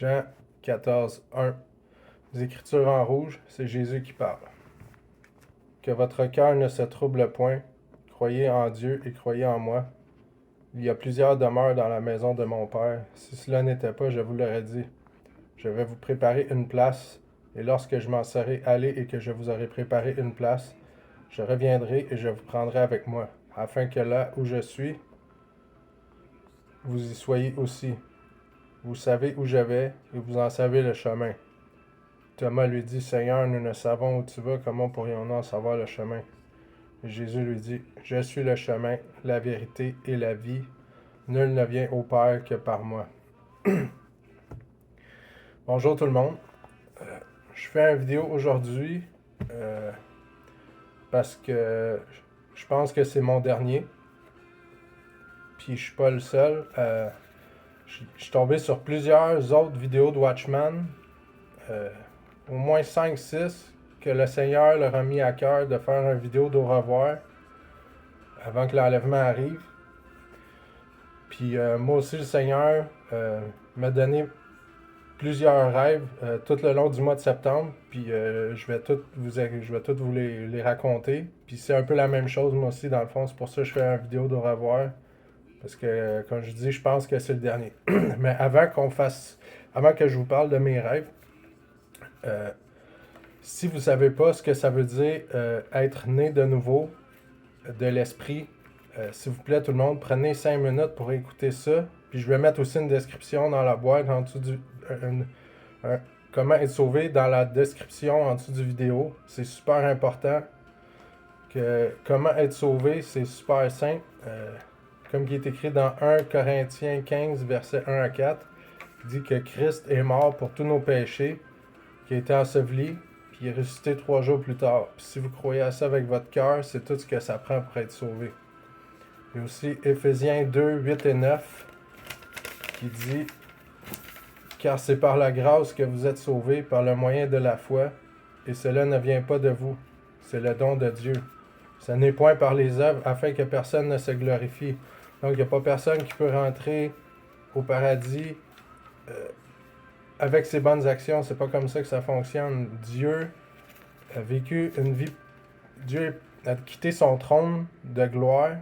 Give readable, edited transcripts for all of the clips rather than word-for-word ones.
Jean 14, 1. Les Écritures en rouge, c'est Jésus qui parle. Que votre cœur ne se trouble point. Croyez en Dieu et croyez en moi. Il y a plusieurs demeures dans la maison de mon Père. Si cela n'était pas, je vous l'aurais dit. Je vais vous préparer une place, et lorsque je m'en serai allé et que je vous aurai préparé une place, je reviendrai et je vous prendrai avec moi, afin que là où je suis, vous y soyez aussi. Vous savez où je vais, et vous en savez le chemin. Thomas lui dit, Seigneur, nous ne savons où tu vas, comment pourrions-nous en savoir le chemin? Et Jésus lui dit, je suis le chemin, la vérité et la vie. Nul ne vient au Père que par moi. Bonjour tout le monde. Je fais une vidéo aujourd'hui parce que je pense que c'est mon dernier. Puis je suis pas le seul. Je suis tombé sur plusieurs autres vidéos de Watchman. Au moins 5-6 que le Seigneur leur a mis à cœur de faire une vidéo d'au revoir avant que l'enlèvement arrive. Puis moi aussi, le Seigneur m'a donné plusieurs rêves tout le long du mois de septembre. Puis je vais tous vous les raconter. Puis c'est un peu la même chose moi aussi dans le fond. C'est pour ça que je fais une vidéo d'au revoir. Parce que, comme je dis, je pense que c'est le dernier. Mais avant que je vous parle de mes rêves, si vous ne savez pas ce que ça veut dire être né de nouveau de l'esprit, s'il vous plaît tout le monde, prenez 5 minutes pour écouter ça. Puis je vais mettre aussi une description dans la boîte en dessous comment être sauvé dans la description en dessous du vidéo. C'est super important. Comment être sauvé, c'est super simple. Comme il est écrit dans 1 Corinthiens 15, versets 1 à 4, il dit que Christ est mort pour tous nos péchés, qui a été enseveli, puis il est ressuscité 3 jours plus tard. Puis si vous croyez à ça avec votre cœur, c'est tout ce que ça prend pour être sauvé. Il y a aussi Éphésiens 2, 8 et 9, qui dit « Car c'est par la grâce que vous êtes sauvés, par le moyen de la foi, et cela ne vient pas de vous, c'est le don de Dieu. Ce n'est point par les œuvres, afin que personne ne se glorifie. » Donc, il n'y a pas personne qui peut rentrer au paradis avec ses bonnes actions. C'est pas comme ça que ça fonctionne. Dieu a vécu une vie... Dieu a quitté son trône de gloire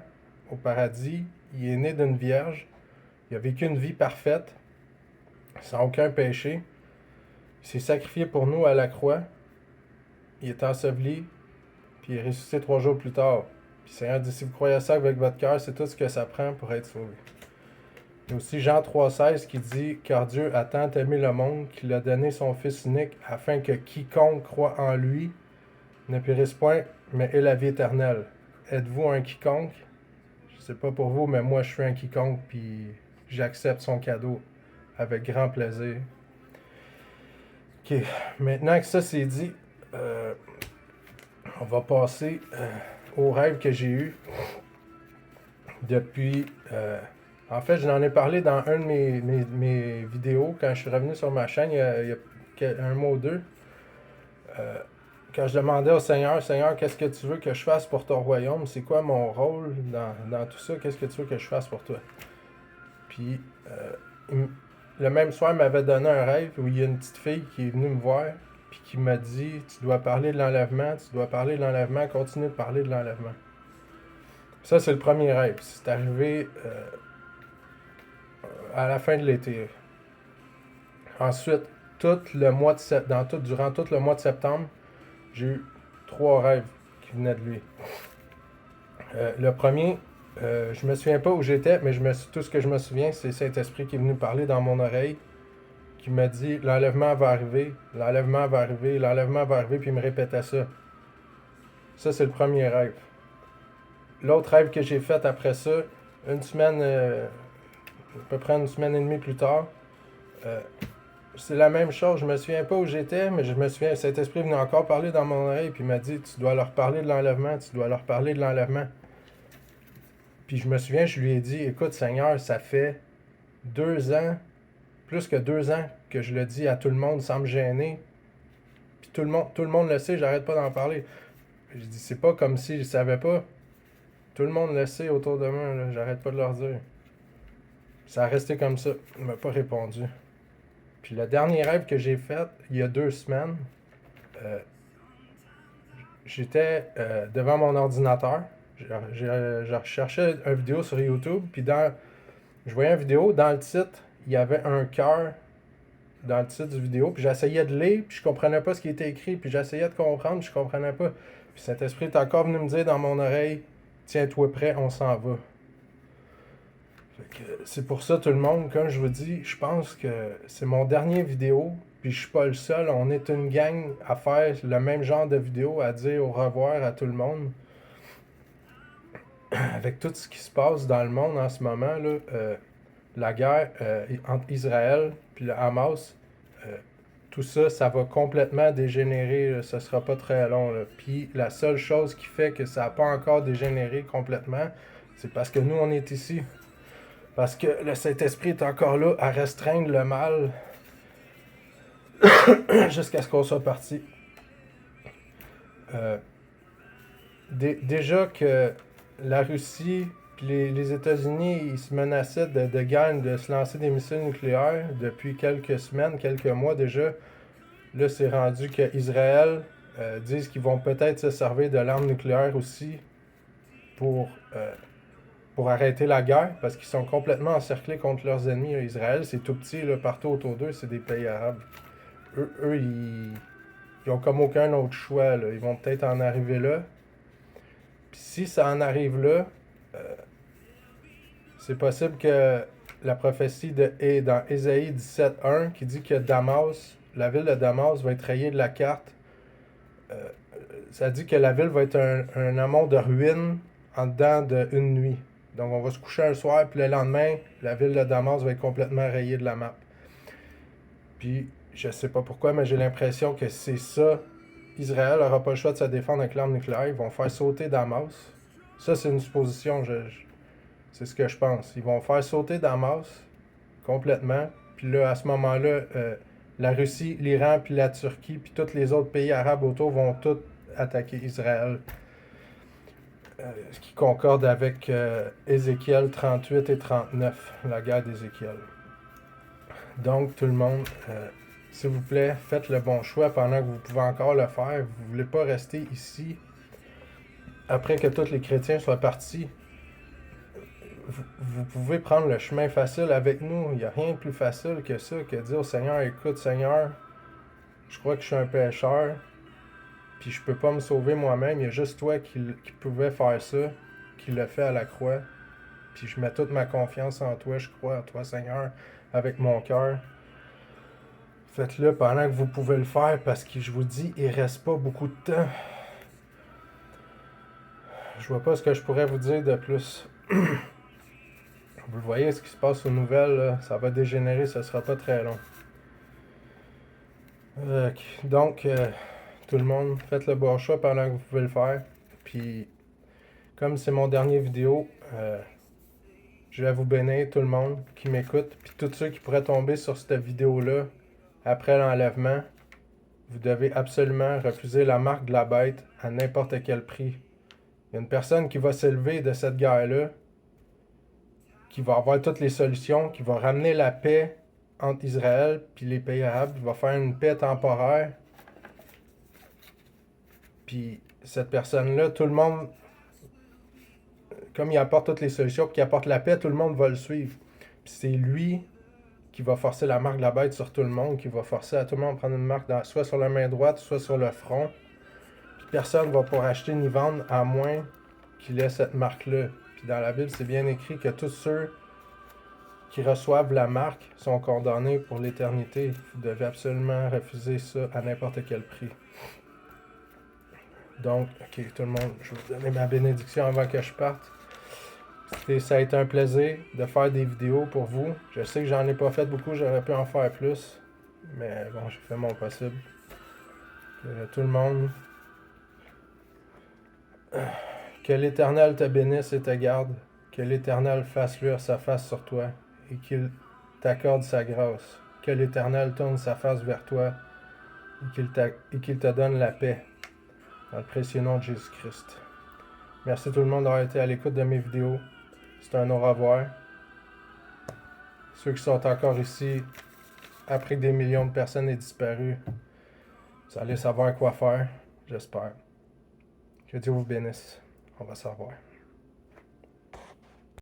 au paradis. Il est né d'une vierge. Il a vécu une vie parfaite, sans aucun péché. Il s'est sacrifié pour nous à la croix. Il est enseveli, puis il est ressuscité 3 jours plus tard. Puis le Seigneur dit, si vous croyez à ça avec votre cœur, c'est tout ce que ça prend pour être sauvé. Il y a aussi Jean 3,16 qui dit « Car Dieu a tant aimé le monde qu'il a donné son Fils unique, afin que quiconque croit en lui ne périsse point, mais ait la vie éternelle. » Êtes-vous un quiconque? Je sais pas pour vous, mais moi je suis un quiconque, puis j'accepte son cadeau avec grand plaisir. Ok, maintenant que ça c'est dit, on va passer au rêve que j'ai eu depuis... en fait, je n'en ai parlé dans un de mes vidéos quand je suis revenu sur ma chaîne il y a un mois ou deux. Quand je demandais au Seigneur, Seigneur, qu'est-ce que tu veux que je fasse pour ton royaume? C'est quoi mon rôle dans tout ça? Qu'est-ce que tu veux que je fasse pour toi? Puis, le même soir, il m'avait donné un rêve où il y a une petite fille qui est venue me voir puis qui m'a dit, tu dois parler de l'enlèvement, tu dois parler de l'enlèvement, continue de parler de l'enlèvement. Ça, c'est le premier rêve. C'est arrivé à la fin de l'été. Ensuite, durant tout le mois de septembre, j'ai eu 3 rêves qui venaient de lui. Le premier, je me souviens pas où j'étais, mais tout ce que je me souviens, c'est Saint-Esprit qui est venu parler dans mon oreille, qui m'a dit « L'enlèvement va arriver, l'enlèvement va arriver, l'enlèvement va arriver », puis il me répétait ça. Ça, c'est le premier rêve. L'autre rêve que j'ai fait après ça, une semaine, à peu près une semaine et demie plus tard, c'est la même chose. Je me souviens pas où j'étais, mais je me souviens, Saint-Esprit est venu encore parler dans mon oreille, puis il m'a dit, tu dois leur parler de l'enlèvement, tu dois leur parler de l'enlèvement. Puis je me souviens, je lui ai dit, écoute Seigneur, ça fait 2 ans, plus que 2 ans, que je le dis à tout le monde sans me gêner. Puis tout le monde le sait, j'arrête pas d'en parler. Je dis, c'est pas comme si je savais pas. Tout le monde le sait autour de moi, là, j'arrête pas de leur dire. Ça a resté comme ça. Il m'a pas répondu. Puis le dernier rêve que j'ai fait, il y a 2 semaines, j'étais devant mon ordinateur. Je recherchais une vidéo sur YouTube, puis je voyais une vidéo, dans le titre, il y avait un cœur dans le titre du vidéo, puis j'essayais de lire, puis je comprenais pas ce qui était écrit, puis j'essayais de comprendre, puis je comprenais pas. Puis Saint-Esprit est encore venu me dire dans mon oreille, tiens-toi prêt, on s'en va. C'est pour ça, tout le monde, comme je vous dis, je pense que c'est mon dernier vidéo, puis je suis pas le seul. On est une gang à faire le même genre de vidéo, à dire au revoir à tout le monde. Avec tout ce qui se passe dans le monde en ce moment, là, la guerre entre Israël et le Hamas, tout ça, ça va complètement dégénérer. Là, ça sera pas très long. Là. Puis la seule chose qui fait que ça n'a pas encore dégénéré complètement, c'est parce que nous, on est ici. Parce que le Saint-Esprit est encore là à restreindre le mal jusqu'à ce qu'on soit parti. Déjà que la Russie et les États-Unis ils se menaçaient de guerre, de se lancer des missiles nucléaires depuis quelques semaines, quelques mois déjà. Là, c'est rendu qu'Israël disent qu'ils vont peut-être se servir de l'arme nucléaire aussi pour arrêter la guerre, parce qu'ils sont complètement encerclés contre leurs ennemis. Là. Israël, c'est tout petit, là, partout autour d'eux, c'est des pays arabes. Eux ils ont comme aucun autre choix. Là. Ils vont peut-être en arriver là. Puis si ça en arrive là, c'est possible que la prophétie est dans Ésaïe 17.1 qui dit que Damas, la ville de Damas va être rayée de la carte. Ça dit que la ville va être un amont de ruines en dedans d'une nuit. Donc on va se coucher un soir, puis le lendemain, la ville de Damas va être complètement rayée de la map. Puis je sais pas pourquoi, mais j'ai l'impression que c'est ça. Israël n'aura pas le choix de se défendre avec l'arme nucléaire. Ils vont faire sauter Damas. Ça, c'est une supposition. C'est ce que je pense. Ils vont faire sauter Damas complètement. Puis là, à ce moment-là, la Russie, l'Iran, puis la Turquie, puis tous les autres pays arabes autour vont tous attaquer Israël. Ce qui concorde avec Ézéchiel 38 et 39, la guerre d'Ézéchiel. Donc, tout le monde, s'il vous plaît, faites le bon choix pendant que vous pouvez encore le faire. Vous ne voulez pas rester ici après que tous les chrétiens soient partis. Vous pouvez prendre le chemin facile avec nous. Il n'y a rien de plus facile que ça, que de dire au Seigneur, écoute Seigneur, je crois que je suis un pécheur, puis je peux pas me sauver moi-même. Il y a juste toi qui pouvais faire ça, qui l'a fait à la croix. Puis je mets toute ma confiance en toi, je crois en toi Seigneur, avec mon cœur. Faites-le pendant que vous pouvez le faire, parce que je vous dis, il reste pas beaucoup de temps. Je vois pas ce que je pourrais vous dire de plus. Vous le voyez, ce qui se passe aux nouvelles, là, ça va dégénérer, ça sera pas très long. Donc, tout le monde, faites le bon choix pendant que vous pouvez le faire. Puis, comme c'est mon dernier vidéo, je vais vous bénir, tout le monde qui m'écoute. Puis tous ceux qui pourraient tomber sur cette vidéo-là, après l'enlèvement, vous devez absolument refuser la marque de la bête à n'importe quel prix. Il y a une personne qui va s'élever de cette guerre-là, qui va avoir toutes les solutions, qui va ramener la paix entre Israël et les pays arabes, qui va faire une paix temporaire. Puis cette personne-là, tout le monde, comme il apporte toutes les solutions, puis qu'il apporte la paix, tout le monde va le suivre. Puis c'est lui qui va forcer la marque de la bête sur tout le monde, qui va forcer à tout le monde de prendre une marque soit sur la main droite, soit sur le front. Puis personne ne va pouvoir acheter ni vendre à moins qu'il ait cette marque-là. Puis dans la Bible, c'est bien écrit que tous ceux qui reçoivent la marque sont condamnés pour l'éternité. Vous devez absolument refuser ça à n'importe quel prix. Donc, ok, tout le monde, je vais vous donner ma bénédiction avant que je parte. Ça a été un plaisir de faire des vidéos pour vous. Je sais que j'en ai pas fait beaucoup, j'aurais pu en faire plus. Mais bon, j'ai fait mon possible. Tout le monde, que l'Éternel te bénisse et te garde. Que l'Éternel fasse luire sa face sur toi et qu'il t'accorde sa grâce. Que l'Éternel tourne sa face vers toi et qu'il te donne la paix. Dans le précieux nom de Jésus-Christ. Merci tout le monde d'avoir été à l'écoute de mes vidéos. C'est un au revoir. Ceux qui sont encore ici, après que des millions de personnes aient disparu, vous allez savoir quoi faire, j'espère. Que Dieu vous bénisse. On va savoir.